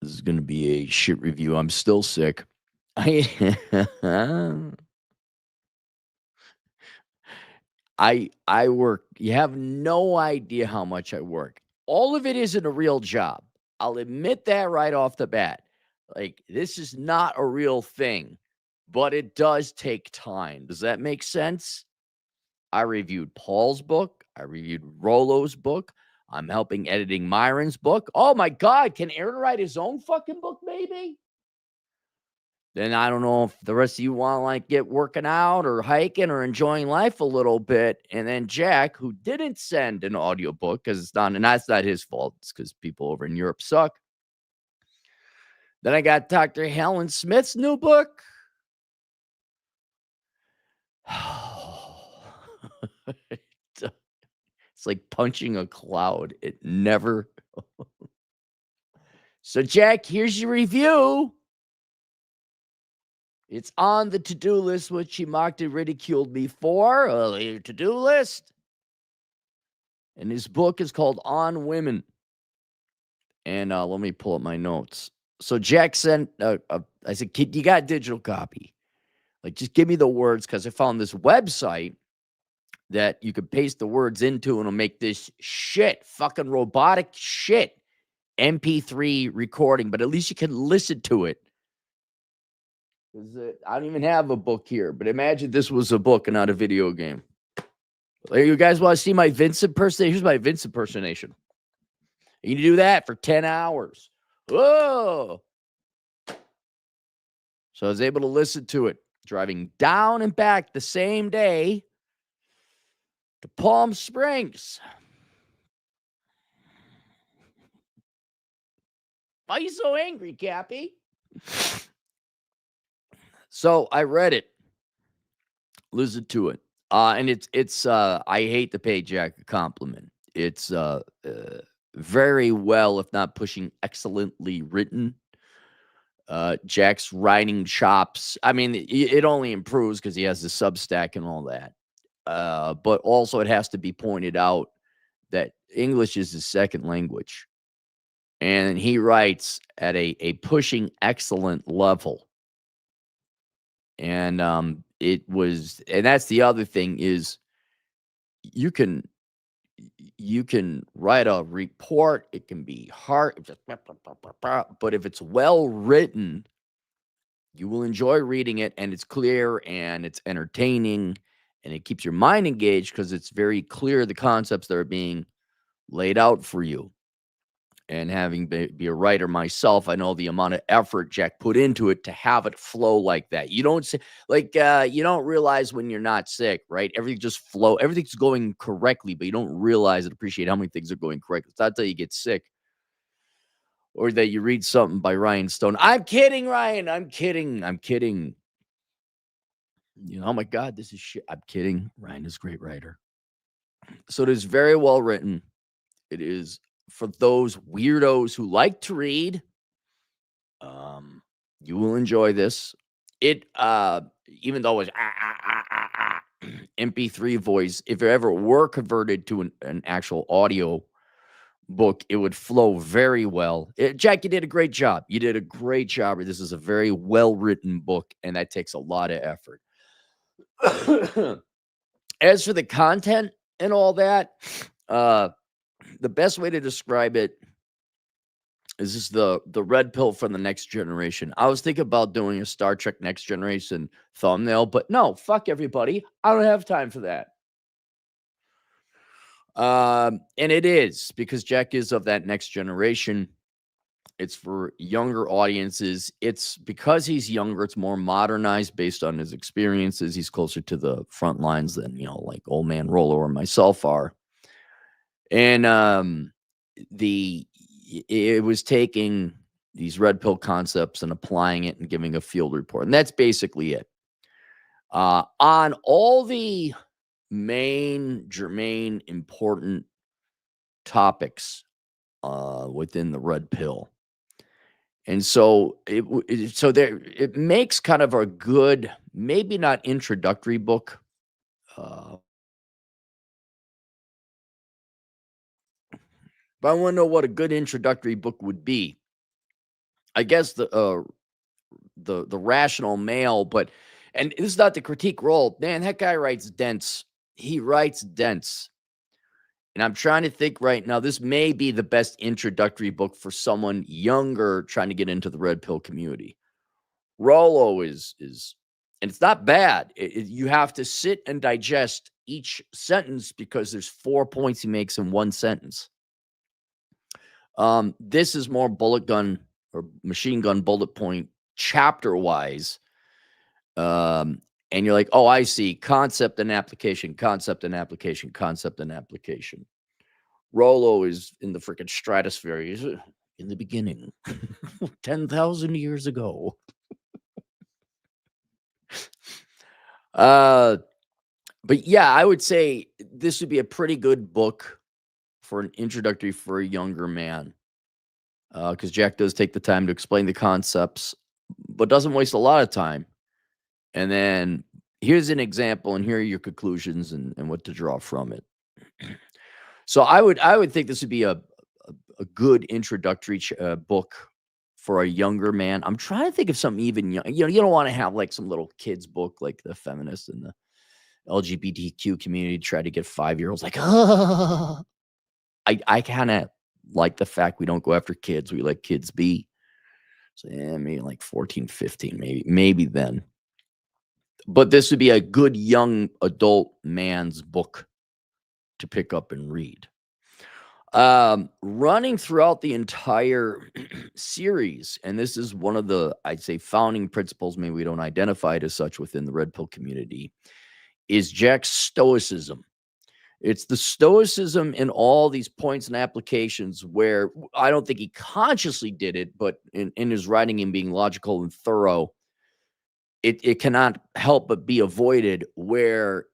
This is going to be a shit review. I'm still sick. I work. You have no idea how much I work. All of it isn't a real job. I'll admit that right off the bat. Like, this is not a real thing, but it does take time. Does that make sense? I reviewed Paul's book. I reviewed Rollo's book. I'm helping editing Myron's book. Oh my God, can Aaron write his own fucking book, maybe? Then I don't know if the rest of you want to like get working out or hiking or enjoying life a little bit. And then Jack, who didn't send an audiobook because it's not, and that's not his fault. It's because people over in Europe suck. Then I got Dr. Helen Smith's new book. It's like punching a cloud. It never. So, Jack, here's your review. It's on the to-do list, which he mocked and ridiculed me for. Your to-do list. And his book is called On Women. And let me pull up my notes. So Jack sent, I said, kid, you got a digital copy. Like, just give me the words, because I found this website that you could paste the words into and it'll make this shit, fucking robotic shit, MP3 recording, but at least you can listen to it. I don't even have a book here, but imagine this was a book and not a video game. You guys want to see my Vince impersonation? Here's my Vince impersonation. You can do that for 10 hours. Whoa. So I was able to listen to it, driving down and back the same day to Palm Springs. Why are you so angry, Cappy? So I read it, listened to it, and it's I hate to pay Jack a compliment. It's very well, if not pushing excellently written. Jack's writing chops. I mean, it only improves because he has the Substack and all that. But also, it has to be pointed out that English is his second language, and he writes at a pushing excellent level. And and that's the other thing is you can write a report. It can be hard, but if it's well written, you will enjoy reading it, and it's clear and it's entertaining and it keeps your mind engaged because it's very clear the concepts that are being laid out for you. And having be a writer myself, I know the amount of effort Jack put into it to have it flow like that. You don't say, like, you don't realize when you're not sick, right? Everything just flow. Everything's going correctly, but you don't realize and appreciate how many things are going correctly. It's not until you get sick or that you read something by Ryan Stone. I'm kidding, Ryan. I'm kidding. I'm kidding. You know, oh my God, this is shit. I'm kidding. Ryan is a great writer. So it is very well written. It is for those weirdos who like to read. You will enjoy this. It even though it's MP3 voice, if it ever were converted to an actual audio book, it would flow very well. Jack, you did a great job. You did a great job. This is a very well written book, and that takes a lot of effort. As for the content and all that, the best way to describe it is this the red pill for the next generation. I was thinking about doing a Star Trek Next Generation thumbnail, but no, fuck everybody. I don't have time for that. And it is because Jack is of that next generation. It's for younger audiences. It's because he's younger, it's more modernized based on his experiences. He's closer to the front lines than, like Old Man Rollo or myself are. And it was taking these red pill concepts and applying it and giving a field report. And that's basically it. On all the main, germane, important topics within the red pill. And so it makes kind of a good, maybe not introductory book. But I want to know what a good introductory book would be. I guess the rational male, but and this is not the critique role. Man, that guy writes dense. He writes dense. And I'm trying to think right now, this may be the best introductory book for someone younger trying to get into the red pill community. Rollo is and it's not bad. You have to sit and digest each sentence because there's 4 points he makes in one sentence. This is more bullet gun or machine gun bullet point chapter wise. And you're like, oh, I see. Concept and application, concept and application, concept and application. Rollo is in the freaking stratosphere. He's in the beginning, 10,000 years ago. But yeah, I would say this would be a pretty good book for an introductory for a younger man. Because Jack does take the time to explain the concepts, but doesn't waste a lot of time. And then here's an example, and here are your conclusions and what to draw from it. So I would think this would be a good introductory book for a younger man. I'm trying to think of something even young. You know, you don't want to have like some little kids book like the feminists and the LGBTQ community try to get 5-year-olds like, oh. I kind of like the fact we don't go after kids. We let kids be. So yeah, maybe like 14, 15, maybe then. But this would be a good young adult man's book to pick up and read. Running throughout the entire series, and this is one of the, I'd say, founding principles, maybe we don't identify it as such within the red pill community, is Jack's Stoicism. It's the Stoicism in all these points and applications where I don't think he consciously did it, but in his writing and being logical and thorough, it cannot help but be avoided, where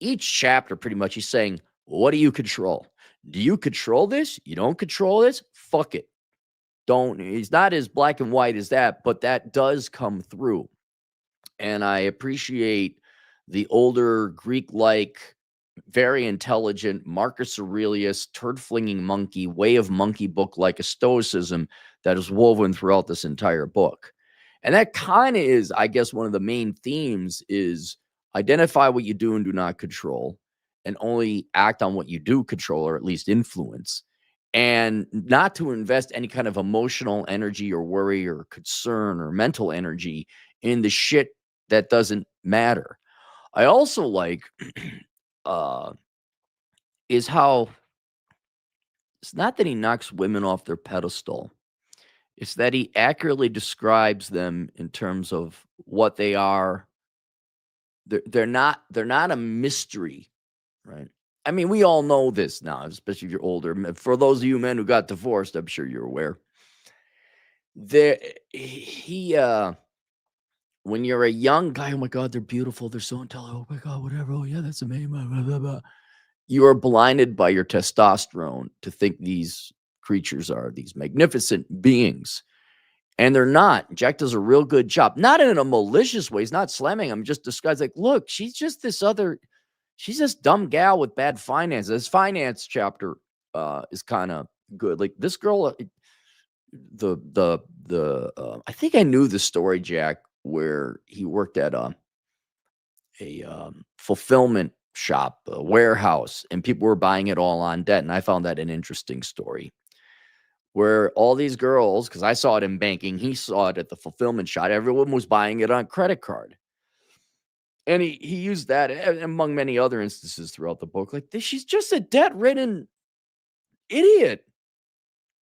each chapter pretty much he's saying, what do you control? Do you control this? You don't control this? Fuck it. Don't. He's not as black and white as that, but that does come through. And I appreciate the older Greek-like, very intelligent Marcus Aurelius turd-flinging monkey way of monkey book like a Stoicism that is woven throughout this entire book. And that kind of is, I guess, one of the main themes is identify what you do and do not control, and only act on what you do control or at least influence, and not to invest any kind of emotional energy or worry or concern or mental energy in the shit that doesn't matter. I also like is how it's not that he knocks women off their pedestal. It's that he accurately describes them in terms of what they are. They're not a mystery, right? I mean, we all know this now, especially if you're older. For those of you men who got divorced, I'm sure you're aware. When you're a young guy, oh my God, they're beautiful, they're so intelligent. Oh my God, whatever. Oh yeah, that's amazing. Blah, blah, blah. You are blinded by your testosterone to think these creatures are these magnificent beings. And they're not. Jack does a real good job. Not in a malicious way. He's not slamming them. Just describes like, look, she's just this dumb gal with bad finances. This finance chapter is kind of good. Like this girl, I think I knew the story, Jack, where he worked at a fulfillment shop, a warehouse, and people were buying it all on debt. And I found that an interesting story, where all these girls, because I saw it in banking, he saw it at the fulfillment shop. Everyone was buying it on credit card. And he used that among many other instances throughout the book. Like, she's just a debt-ridden idiot.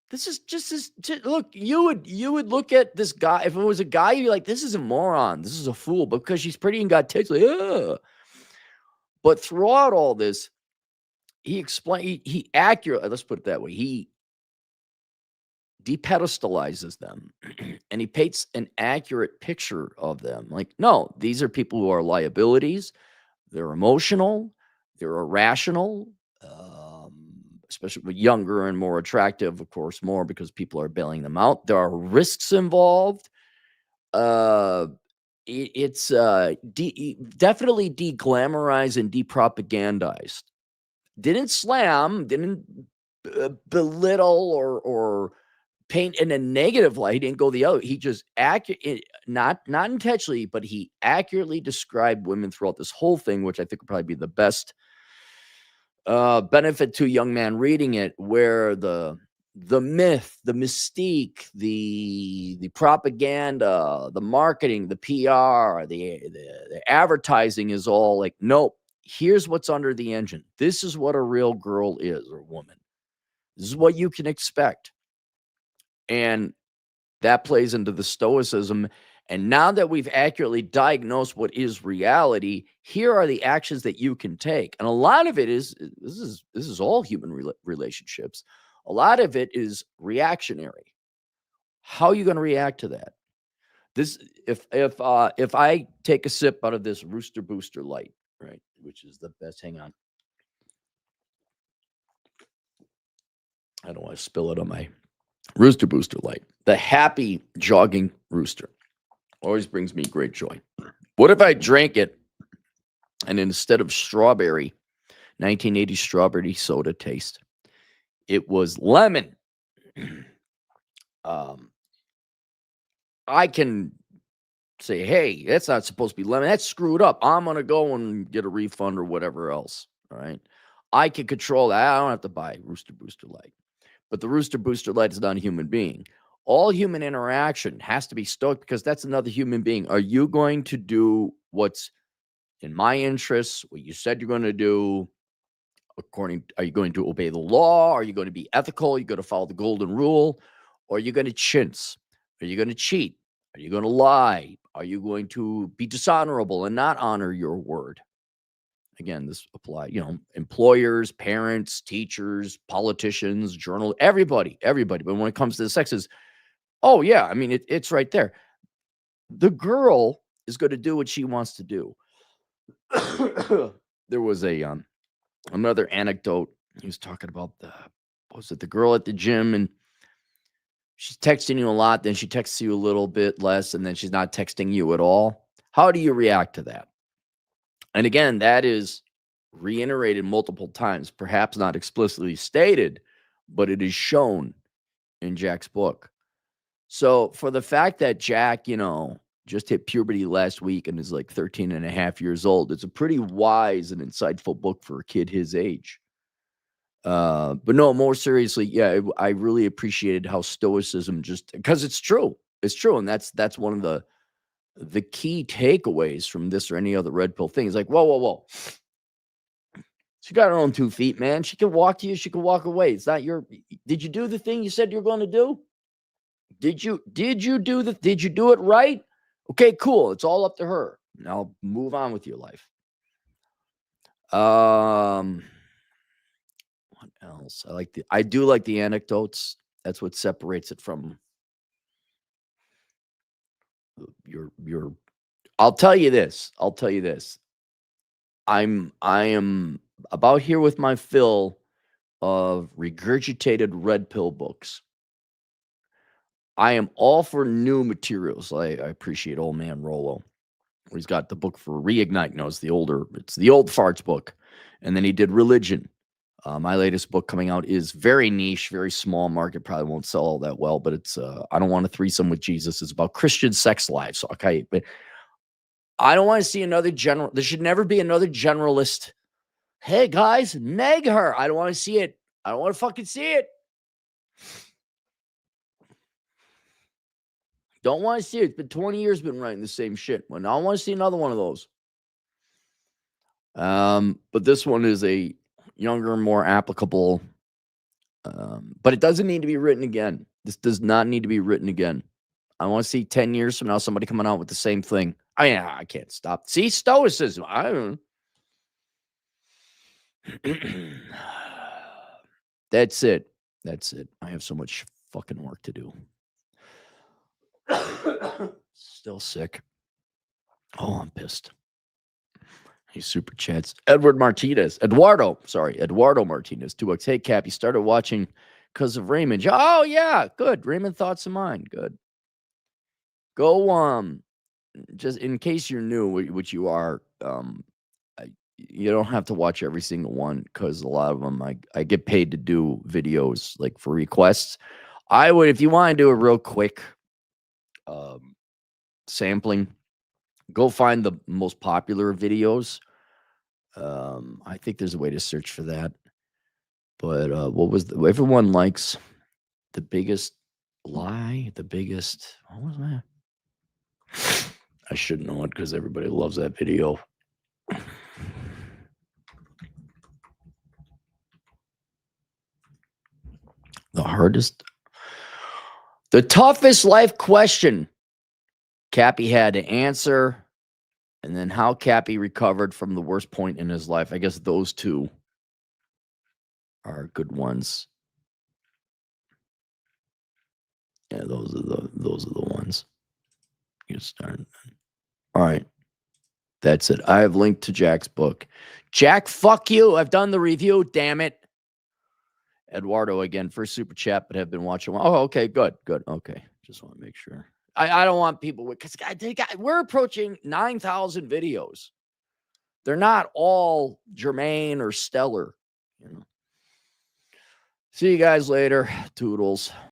This is just look, you would look at this guy. If it was a guy, you'd be like, this is a moron. This is a fool. But because she's pretty and got tits, like, ugh. But throughout all this, he explained, he accurately, let's put it that way, he depedestalizes them and he paints an accurate picture of them. Like, no, these are people who are liabilities. They're emotional. They're irrational, especially with younger and more attractive, of course, more because people are bailing them out. There are risks involved. It's definitely de-glamorized and de-propagandized. Didn't slam, didn't belittle or paint in a negative light. He didn't go the other. He just not intentionally, but he accurately described women throughout this whole thing, which I think would probably be the best benefit to a young man reading it, where the myth, the mystique, the propaganda, the marketing, the PR, the advertising is all like, nope, here's what's under the engine. This is what a real girl is, or woman. This is what you can expect. And that plays into the Stoicism. And now that we've accurately diagnosed what is reality, here are the actions that you can take. And a lot of it is, this is all human relationships. A lot of it is reactionary. How are you going to react to that? This, if I take a sip out of this Rooster Booster Light, right, which is the best. Hang on, I don't want to spill it on my Rooster Booster Light. The happy jogging rooster always brings me great joy. What if I drank it and instead of strawberry, 1980 strawberry soda taste, it was lemon? I can say, hey, that's not supposed to be lemon. That's screwed up. I'm going to go and get a refund or whatever else. All right. I can control that. I don't have to buy Rooster Booster Light. But the Rooster Booster Light is not a human being. All human interaction has to be stoic, because that's another human being. Are you going to do what's in my interests, what you said you're going to do? Are you going to obey the law? Are you going to be ethical? Are you going to follow the golden rule? Or are you going to chintz? Are you going to cheat? Are you going to lie? Are you going to be dishonorable and not honor your word? Again, this applies, employers, parents, teachers, politicians, journalists, everybody. But when it comes to the sexes, oh yeah, I mean, it's right there. The girl is going to do what she wants to do. There was another anecdote. He was talking about the girl at the gym, and she's texting you a lot, then she texts you a little bit less, and then she's not texting you at all. How do you react to that? And again, that is reiterated multiple times, perhaps not explicitly stated, but it is shown in Jack's book. So for the fact that Jack, just hit puberty last week and is like 13 and a half years old, it's a pretty wise and insightful book for a kid his age. But no, more seriously, yeah, I really appreciated how Stoicism, just because it's true. And that's one of the key takeaways from this or any other red pill thing. Is like, whoa. She got her own 2 feet, man. She can walk to you. She can walk away. It's not did you do the thing you said you're going to do? Did you do it right? Okay, cool. It's all up to her. Now move on with your life. What else? I do like the anecdotes. That's what separates it from your I'll tell you this. I am about here with my fill of regurgitated red pill books. I am all for new materials. I appreciate Old Man Rollo. He's got the book for Reignite. It's the old farts book. And then he did Religion. My latest book coming out is very niche, very small market. Probably won't sell all that well, but it's I Don't Want a Threesome with Jesus. It's about Christian sex lives. Okay, but I don't want to see another general. There should never be another generalist. Hey guys, neg her. I don't want to see it. I don't want to fucking see it. Don't want to see it. It's been 20 years been writing the same shit. Well, now I want to see another one of those. But this one is a younger, more applicable. But it doesn't need to be written again. This does not need to be written again. I want to see 10 years from now somebody coming out with the same thing. I can't stop. See, Stoicism. I don't know. That's it. I have so much fucking work to do. Still sick. Oh, I'm pissed. He's super chats. Eduardo Martinez, 2X. Hey, Cappy, started watching because of Raymond. Oh, yeah, good. Raymond thoughts of mine. Good. Go, just in case you're new, which you are, you don't have to watch every single one, because a lot of them I get paid to do videos like for requests. I would, if you want to do a real quick sampling, go find the most popular videos. I think there's a way to search for that. But what was everyone likes the biggest lie? The biggest, what was that? I should know it because everybody loves that video. The toughest life question Cappy had to answer, and then how Cappy recovered from the worst point in his life. I guess those two are good ones. Yeah, those are the ones. Get started. All right. That's it. I have linked to Jack's book. Jack, fuck you. I've done the review. Damn it. Eduardo again, first super chat, but have been watching. Oh, okay. Good. Okay. Just want to make sure. I don't want people because we're approaching 9,000 videos. They're not all germane or stellar. See you guys later. Toodles.